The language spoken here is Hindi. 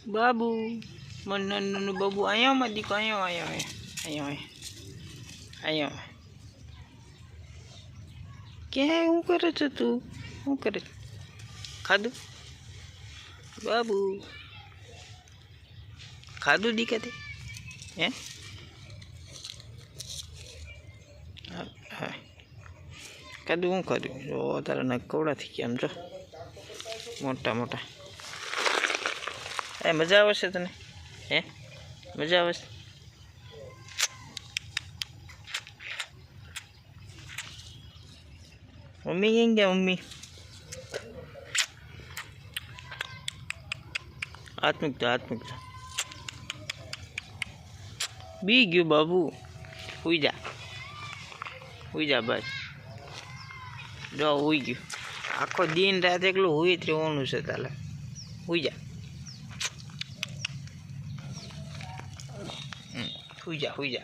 बाबू मन नन्नू बाबू आया मत दिखो आया आया आया आया क्या है हूँ करे छो तू हूँ करे खादू बाबू खादू दिखाते हैं खादू हूँ खादू जो तारा नग कवड़ा थी क्या जो मोटा मोटा ए मजा आवे छे तने हे मजा आवे मम्मी कहीं गया मम्मी हाथ मुकता बी गयो बाबू हुई जा बस जो हुई गयो आखो दिन रात एकलो हुई ज रहवानुं छे ताले हुई जा हुई जा